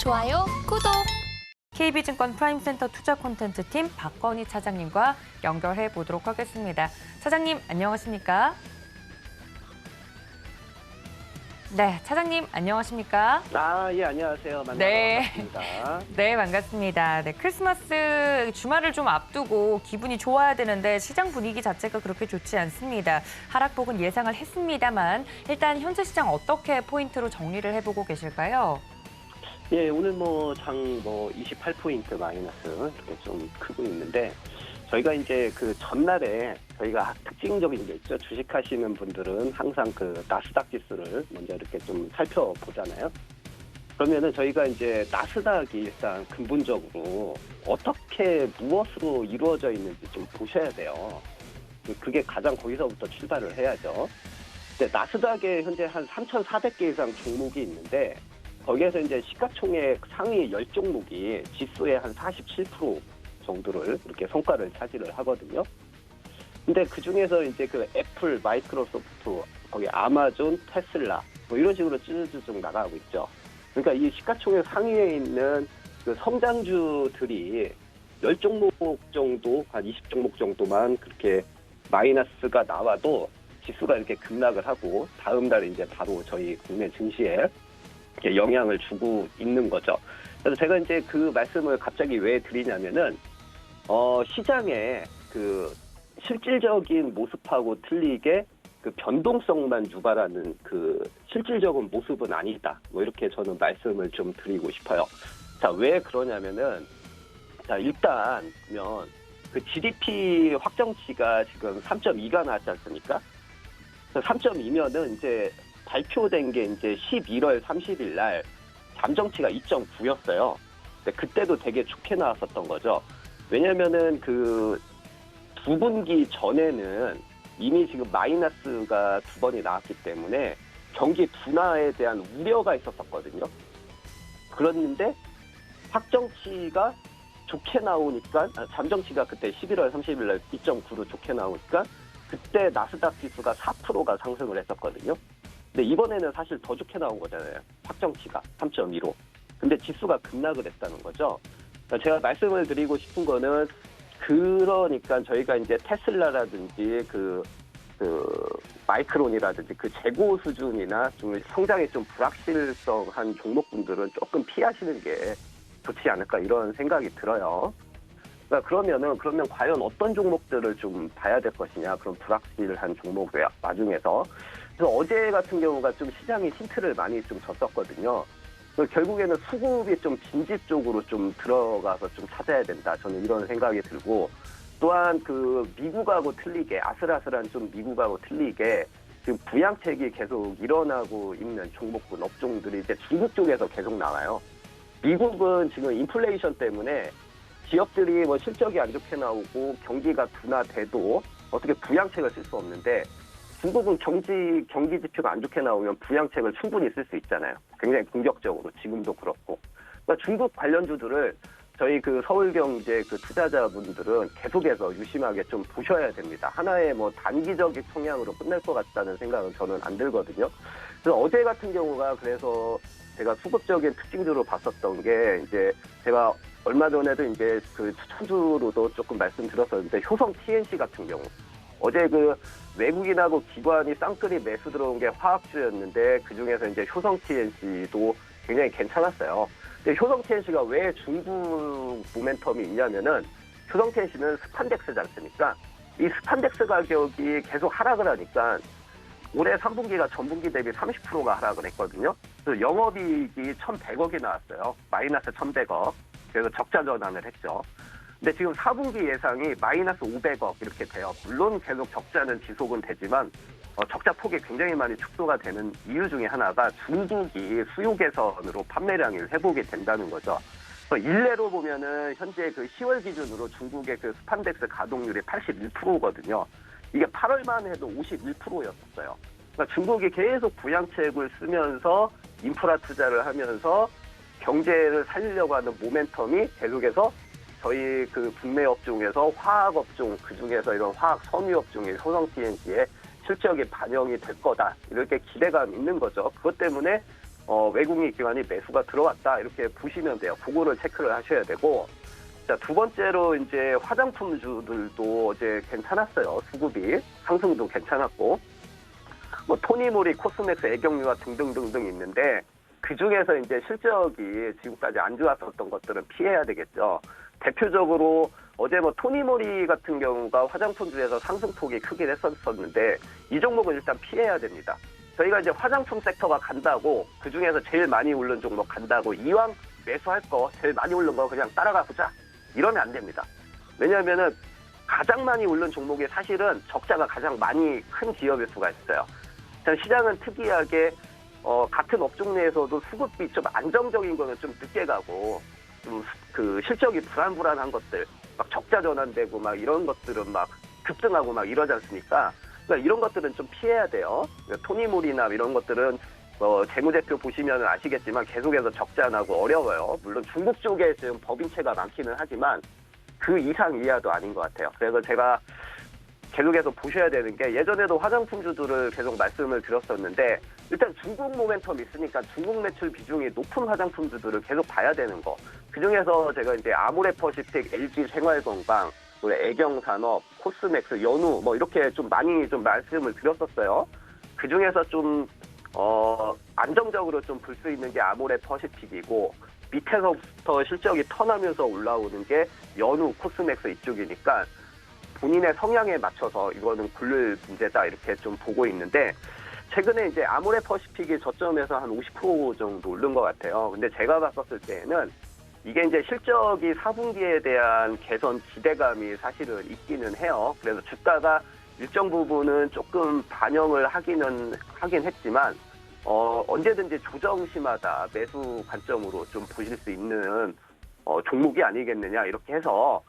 좋아요, 구독. KB증권 프라임센터 투자 콘텐츠팀 박건희 차장님과 연결해 보도록 하겠습니다. 차장님, 안녕하십니까? 네, 차장님, 안녕하십니까? 예, 안녕하세요. 만나서 네. 반갑습니다. 네, 반갑습니다. 네, 크리스마스 주말을 좀 앞두고 기분이 좋아야 되는데 시장 분위기 자체가 그렇게 좋지 않습니다. 하락폭은 예상을 했습니다만 일단 현재 시장 어떻게 포인트로 정리를 해보고 계실까요? 예, 오늘 장 28포인트 마이너스 이렇게 좀 크고 있는데 저희가 이제 그 전날에 저희가 특징적인 게 있죠. 주식하시는 분들은 항상 그 나스닥 지수를 먼저 이렇게 좀 살펴보잖아요. 그러면은 저희가 이제 나스닥이 일단 근본적으로 어떻게 무엇으로 이루어져 있는지 좀 보셔야 돼요. 그게 가장 거기서부터 출발을 해야죠. 근데 나스닥에 현재 한 3,400개 이상 종목이 있는데 거기에서 이제 시가총액 상위 10종목이 지수의 한 47% 정도를 이렇게 성과를 차지를 하거든요. 근데 그 중에서 이제 그 애플, 마이크로소프트, 거기 아마존, 테슬라 이런 식으로 쭈쭈쭈 나가고 있죠. 그러니까 이 시가총액 상위에 있는 그 성장주들이 10종목 정도, 한 20종목 정도만 그렇게 마이너스가 나와도 지수가 이렇게 급락을 하고 다음 달에 이제 바로 저희 국내 증시에 이렇게 영향을 주고 있는 거죠. 그래서 제가 이제 그 말씀을 갑자기 왜 드리냐면은 시장에 그 실질적인 모습하고 틀리게 그 변동성만 유발하는 그 실질적인 모습은 아니다. 이렇게 저는 말씀을 좀 드리고 싶어요. 자, 왜 그러냐면은 자, 일단 보면 그 GDP 확정치가 지금 3.2가 나왔지 않습니까? 3.2면은 이제 발표된 게 이제 11월 30일 날 잠정치가 2.9였어요. 근데 그때도 되게 좋게 나왔었던 거죠. 왜냐면은 그 2분기 전에는 이미 지금 마이너스가 2번이 나왔기 때문에 경기 둔화에 대한 우려가 있었거든요. 그랬는데 확정치가 좋게 나오니까 잠정치가 그때 11월 30일 날 2.9로 좋게 나오니까 그때 나스닥 지수가 4%가 상승을 했었거든요. 근데 이번에는 사실 더 좋게 나온 거잖아요. 확정치가 3.2로. 근데 지수가 급락을 했다는 거죠. 그러니까 제가 말씀을 드리고 싶은 거는 그러니까 저희가 이제 테슬라라든지 그 마이크론이라든지 그 재고 수준이나 좀 성장에 좀 불확실성한 종목분들은 조금 피하시는 게 좋지 않을까 이런 생각이 들어요. 그러니까 그러면 과연 어떤 종목들을 좀 봐야 될 것이냐 그런 불확실한 종목의 와중에서 그래서 어제 같은 경우가 좀 시장이 힌트를 많이 좀 줬었거든요. 결국에는 수급이 좀 빈집 쪽으로 좀 들어가서 좀 찾아야 된다. 저는 이런 생각이 들고 또한 그 미국하고 틀리게 아슬아슬한 좀 미국하고 틀리게 지금 부양책이 계속 일어나고 있는 종목군 업종들이 이제 중국 쪽에서 계속 나와요. 미국은 지금 인플레이션 때문에 기업들이 뭐 실적이 안 좋게 나오고 경기가 둔화돼도 어떻게 부양책을 쓸 수 없는데 중국은 경기 지표가 안 좋게 나오면 부양책을 충분히 쓸 수 있잖아요. 굉장히 공격적으로 지금도 그렇고. 그러니까 중국 관련주들을 저희 그 서울경제 그 투자자분들은 계속해서 유심하게 좀 보셔야 됩니다. 하나의 뭐 단기적인 성향으로 끝날 것 같다는 생각은 저는 안 들거든요. 그래서 어제 같은 경우가 그래서 제가 수급적인 특징주로 봤었던 게 이제 제가 얼마 전에도 이제 그 추천주로도 조금 말씀드렸었는데 효성 TNC 같은 경우 어제 그 외국인하고 기관이 쌍끌이 매수 들어온 게 화학주였는데 그중에서 이제 효성 TNC도 굉장히 괜찮았어요. 근데 효성 TNC가 왜 중국 모멘텀이 있냐면은 효성 TNC는 스판덱스지 않습니까? 이 스판덱스 가격이 계속 하락을 하니까 올해 3분기가 전분기 대비 30%가 하락을 했거든요. 그래서 영업이익이 1,100억이 나왔어요. 마이너스 1,100억. 그래서 적자 전환을 했죠. 근데 지금 4분기 예상이 마이너스 500억 이렇게 돼요. 물론 계속 적자는 지속은 되지만 적자 폭이 굉장히 많이 축소가 되는 이유 중에 하나가 중국이 수요 개선으로 판매량이 회복이 된다는 거죠. 그래서 일례로 보면은 현재 그 10월 기준으로 중국의 그 스판덱스 가동률이 81%거든요. 이게 8월만 해도 51%였었어요. 그러니까 중국이 계속 부양책을 쓰면서 인프라 투자를 하면서 경제를 살리려고 하는 모멘텀이 계속해서 저희 그 국내 업종에서 화학 업종 그중에서 이런 화학 섬유 업종의 효성 TNC에 실적이 반영이 될 거다 이렇게 기대감이 있는 거죠. 그것 때문에 외국인 기관이 매수가 들어왔다 이렇게 보시면 돼요. 그거를 체크를 하셔야 되고, 자, 두 번째로 이제 화장품주들도 어제 괜찮았어요. 수급이 상승도 괜찮았고, 뭐 토니모리, 코스맥스, 애경유화 등등등등 있는데 그 중에서 이제 실적이 지금까지 안 좋았었던 것들은 피해야 되겠죠. 대표적으로 어제 뭐 토니모리 같은 경우가 화장품주에서 상승폭이 크긴 했었는데 이 종목은 일단 피해야 됩니다. 저희가 이제 화장품 섹터가 간다고 그 중에서 제일 많이 오른 종목 간다고 이왕 매수할 거 제일 많이 오른 거 그냥 따라가 보자 이러면 안 됩니다. 왜냐하면은 가장 많이 오른 종목이 사실은 적자가 가장 많이 큰 기업일 수가 있어요. 시장은 특이하게 같은 업종 내에서도 수급이 좀 안정적인 거는 좀 늦게 가고 좀 그 실적이 불안한 것들 막 적자 전환되고 막 이런 것들은 막 급등하고 막 이러지 않습니까? 그러니까 이런 것들은 좀 피해야 돼요. 그러니까 토니모리나 이런 것들은 재무제표 보시면 아시겠지만 계속해서 적자 나고 어려워요. 물론 중국 쪽에 지금 법인채가 많기는 하지만 그 이상 이하도 아닌 것 같아요. 그래서 제가 계속해서 보셔야 되는 게 예전에도 화장품주들을 계속 말씀을 드렸었는데 일단 중국 모멘텀 있으니까 중국 매출 비중이 높은 화장품주들을 계속 봐야 되는 거. 그중에서 제가 이제 아모레퍼시픽, LG 생활건강, 애경산업, 코스맥스, 연우 뭐 이렇게 좀 많이 좀 말씀을 드렸었어요. 그중에서 좀 안정적으로 좀 볼 수 있는 게 아모레퍼시픽이고 밑에서부터 실적이 턴하면서 올라오는 게 연우, 코스맥스 이쪽이니까 본인의 성향에 맞춰서 이거는 굴릴 문제다 이렇게 좀 보고 있는데 최근에 이제 아모레퍼시픽이 저점에서 한 50% 정도 오른 것 같아요. 근데 제가 봤었을 때에는 이게 이제 실적이 4분기에 대한 개선 기대감이 사실은 있기는 해요. 그래서 주가가 일정 부분은 조금 반영을 하긴 했지만 언제든지 조정 심하다 매수 관점으로 좀 보실 수 있는 종목이 아니겠느냐 이렇게 해서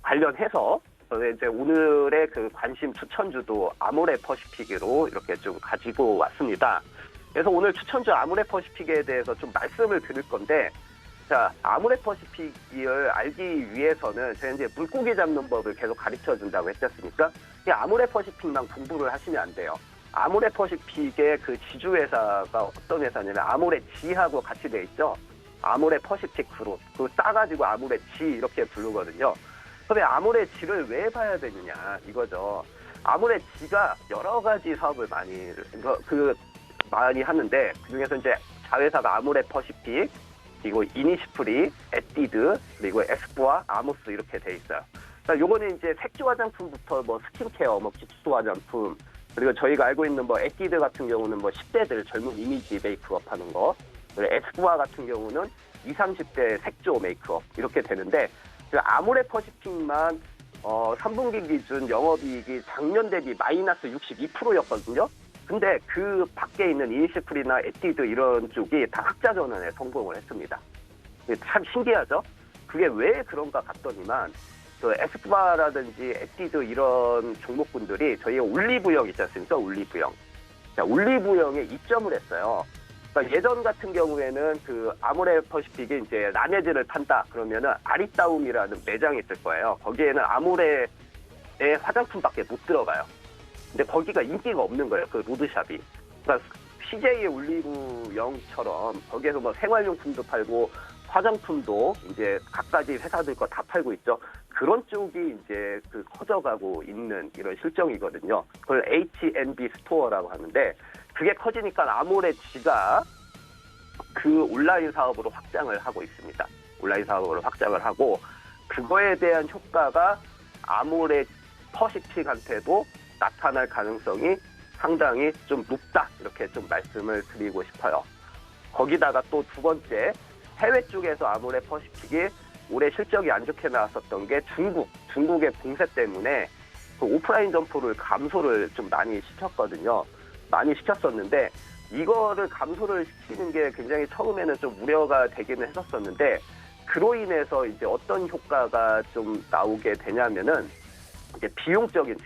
관련해서 저는 이제 오늘의 그 관심 추천주도 아모레퍼시픽으로 이렇게 좀 가지고 왔습니다. 그래서 오늘 추천주 아모레퍼시픽에 대해서 좀 말씀을 드릴 건데, 자, 아모레퍼시픽을 알기 위해서는 제가 이제 물고기 잡는 법을 계속 가르쳐 준다고 했지 않습니까? 이 아모레퍼시픽만 공부를 하시면 안 돼요. 아모레퍼시픽의 그 지주회사가 어떤 회사냐면 아모레지하고 같이 돼 있죠. 아모레퍼시픽 그룹. 그거 싸가지고 아모레지 이렇게 부르거든요. 그런데 아모레지를 왜 봐야 되느냐 이거죠. 아모레지가 여러 가지 사업을 많이 하는데 그중에서 이제 자회사가 아모레퍼시픽, 그리고 이니시프리, 에뛰드, 그리고 에스쁘아, 아모스 이렇게 돼 있어요. 그러니까 요거는 이제 색조 화장품부터 뭐 스킨케어, 뭐 기초 화장품, 그리고 저희가 알고 있는 뭐 에뛰드 같은 경우는 뭐 10대들 젊은 이미지 메이크업 하는 거, 그리고 에스쁘아 같은 경우는 20, 30대 색조 메이크업 이렇게 되는데 아모레퍼시픽만 3분기 기준 영업이익이 작년 대비 마이너스 62%였거든요. 근데 그 밖에 있는 이니시프리나 에뛰드 이런 쪽이 다 흑자 전환에 성공을 했습니다. 참 신기하죠? 그게 왜 그런가 봤더니만 에스쁘아라든지 에뛰드 이런 종목군들이 저희의 올리브영 있지 않습니까? 올리브영. 자, 올리브영에 입점을 했어요. 그러니까 예전 같은 경우에는 그 아모레퍼시픽이 이제 라네즈를 판다 그러면은 아리따움이라는 매장이 있을 거예요. 거기에는 아모레의 화장품밖에 못 들어가요. 근데 거기가 인기가 없는 거예요. 그 로드샵이. 그러니까 CJ의 올리브영처럼 거기에서 뭐 생활용품도 팔고 화장품도 이제 각가지 회사들 거 다 팔고 있죠. 그런 쪽이 이제 그 커져가고 있는 이런 실정이거든요. 그걸 H&B 스토어라고 하는데 그게 커지니까 아모레지가 그 온라인 사업으로 확장을 하고 있습니다. 온라인 사업으로 확장을 하고 그거에 대한 효과가 아모레퍼시픽한테도 나타날 가능성이 상당히 좀 높다 이렇게 좀 말씀을 드리고 싶어요. 거기다가 또 두 번째 해외 쪽에서 아모레퍼시픽이 올해 실적이 안 좋게 나왔었던 게 중국의 봉쇄 때문에 그 오프라인 점포를 감소를 좀 많이 시켰거든요. 많이 시켰었는데 이거를 감소를 시키는 게 굉장히 처음에는 좀 우려가 되기는 했었었는데 그로 인해서 이제 어떤 효과가 좀 나오게 되냐면은 이제 비용적인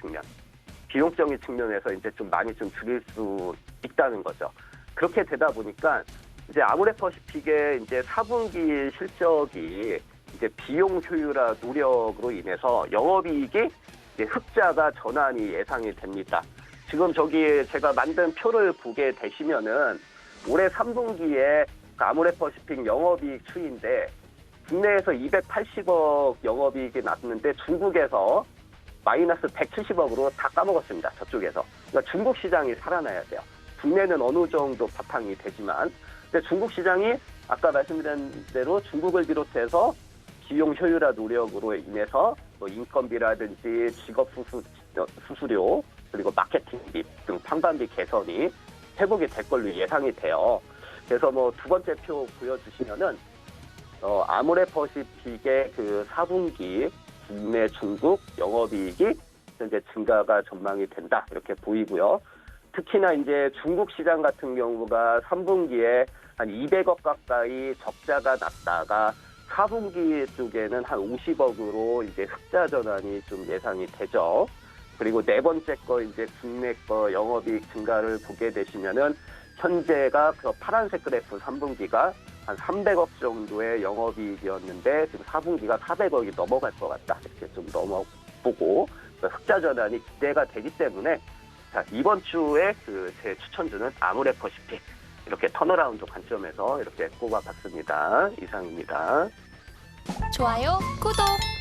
측면에서 이제 좀 많이 좀 줄일 수 있다는 거죠. 그렇게 되다 보니까 이제 아모레퍼시픽의 이제 4분기 실적이 이제 비용 효율화 노력으로 인해서 영업이익이 이제 흑자가 전환이 예상이 됩니다. 지금 저기 제가 만든 표를 보게 되시면은 올해 3분기에 아모레퍼시픽 영업이익 추이인데 국내에서 280억 영업이익이 났는데 중국에서 마이너스 170억으로 다 까먹었습니다. 저쪽에서. 그러니까 중국 시장이 살아나야 돼요. 국내는 어느 정도 바탕이 되지만 근데 중국 시장이 아까 말씀드린 대로 중국을 비롯해서 기용 효율화 노력으로 인해서 뭐 인건비라든지 직업 수수료 그리고 마케팅비 등 판관비 개선이 회복이 될 걸로 예상이 돼요. 그래서 뭐 두 번째 표 보여주시면은 아모레퍼시픽의 그 4분기 국내 중국 영업이익이 현재 증가가 전망이 된다 이렇게 보이고요. 특히나 이제 중국 시장 같은 경우가 3분기에 한 200억 가까이 적자가 났다가 4분기 쪽에는 한 50억으로 이제 흑자 전환이 좀 예상이 되죠. 그리고 네 번째 거 이제 국내 거 영업이익 증가를 보게 되시면은 현재가 그 파란색 그래프 3분기가 한 300억 정도의 영업이익이었는데 지금 4분기가 400억이 넘어갈 것 같다 이렇게 좀 넘어보고 흑자 전환이 기대가 되기 때문에 자 이번 주에 그 제 추천주는 아모레퍼시픽 이렇게 턴어라운드 관점에서 이렇게 꼽아봤습니다. 이상입니다. 좋아요, 구독.